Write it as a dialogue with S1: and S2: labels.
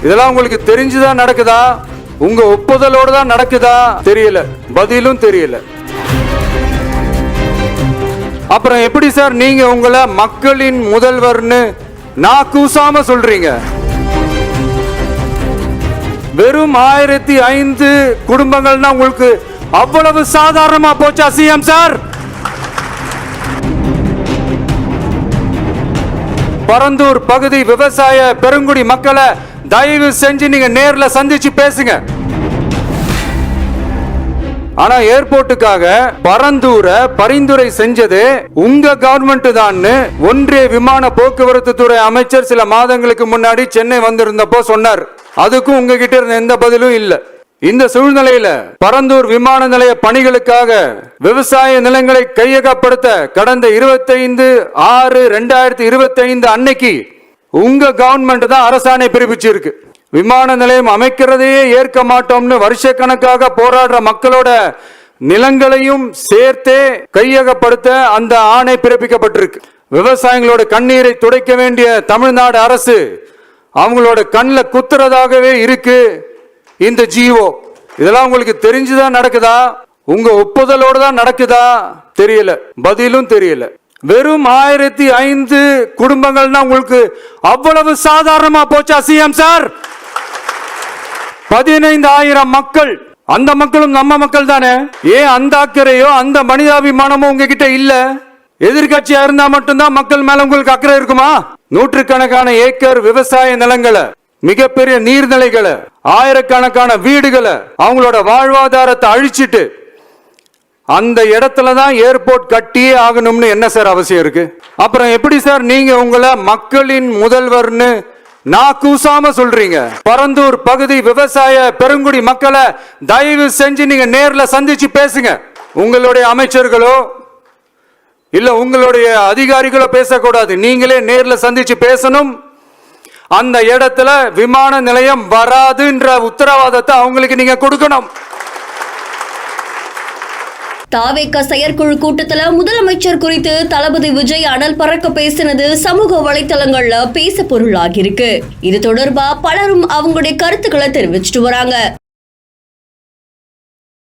S1: இதெல்லாம் உங்களுக்கு தெரிஞ்சுதான் நடக்குதா, உங்க ஒப்புதலோட தான் நடக்குதா தெரியல, பதிலும் தெரியல. அப்புறம் எப்படி சார் நீங்க உங்களை மக்களின் முதல்வர்னு நான் கூசாம சொல்றீங்க? வெறும் 1005 குடும்பங்கள்னா உங்களுக்கு அவ்வளவு சாதாரணமா போச்சா சிஎம் சார்? பரந்தூர் பகுதி விவசாய பெருங்குடி மக்களை தயவு செஞ்சு நீங்க நேர்ல சந்திச்சு பேசுங்க. ஆனா ஏர்போர்ட்டுக்காக பரந்தூரை பரிந்துரை செஞ்சது உங்க கவர்மெண்ட் தான் ஒன்றிய விமான போக்குவரத்து துறை அமைச்சர் சில மாதங்களுக்கு முன்னாடி சென்னை வந்திருந்தப்போ சொன்னார். அதுக்கும் உங்ககிட்ட இருந்த எந்த பதிலும் இல்ல. இந்த சூழ்நிலையில பரந்தூர் விமான நிலைய பணிகளுக்காக விவசாய நிலங்களை கையகப்படுத்த கடந்த 25/6/2025 அன்னைக்கு உங்க கவர்மெண்ட் தான் அரசாணை பிறப்பிச்சிருக்கு. விமான நிலையம் அமைக்கிறதையே ஏற்க மாட்டோம்னு வருஷக்கணக்காக போராடுற மக்களோட நிலங்களையும் சேர்த்தே கையகப்படுத்த அந்த ஆணை பிறப்பிக்கப்பட்டிருக்கு. விவசாயிகளோட கண்ணீரை துடைக்க வேண்டிய தமிழ்நாடு அரசு அவங்களோட கண்ணில் குத்துறதாகவே இருக்கு இந்த ஜிஓ. இதெல்லாம் உங்களுக்கு தெரிஞ்சுதான் நடக்குதா, உங்க ஒப்புதலோட தான் நடக்குதா தெரியல, பதிலும் தெரியல. வெறும் 1005 குடும்பங்கள்னா உங்களுக்கு அவ்வளவு சாதாரணமா போச்சா சிஎம் சார்? 15,000 மக்கள், அந்த மக்களும் நம்ம மக்கள் தானே. ஏன் அந்த அக்கறையோ அந்த மனிதாபிமானமோ உங்ககிட்ட இல்ல? எதிர்கட்சியா இருந்தா மட்டும்தான் மக்கள் மேல உங்களுக்கு அக்கறை இருக்குமா? நூற்றுக்கணக்கான ஏக்கர் விவசாய நிலங்களை, மிகப்பெரிய நீர்நிலைகளை, ஆயிரக்கணக்கான வீடுகளை, அவங்களோட வாழ்வாதாரத்தை அழிச்சிட்டு அந்த இடத்துல தான் ஏர்போர்ட் கட்டியே ஆகணும்னு என்ன சார் அவசியம் இருக்கு? அப்புறம் எப்படி சார் நீங்க உங்களை மக்களின் முதல்வர்னு நான் கூசாம சொல்றீங்க? பரந்தூர் பகுதி விவசாய பெருங்குடி மக்களை தயவு செஞ்சு நீங்க நேர்ல சந்திச்சு பேசுங்க. உங்களுடைய அமைச்சர்களோ இல்ல உங்களுடைய அதிகாரிகளோ பேசக்கூடாது, நீங்களே நேர்ல சந்திச்சு பேசணும். அந்த இடத்துல விமான நிலையம் வராதுன்ற உத்தரவாதத்தை அவங்களுக்கு நீங்க கொடுக்கணும்.
S2: தாவேக செயற்குழு கூட்டத்துல முதலமைச்சர் குறித்து தளபதி விஜய் அனல் பறக்க பேசினது சமூக வலைதளங்கள்ல பேச பொருளாகி இருக்கு. இது தொடர்பா பலரும் அவங்களுடைய கருத்துக்களை தெரிவிச்சிட்டு வராங்க.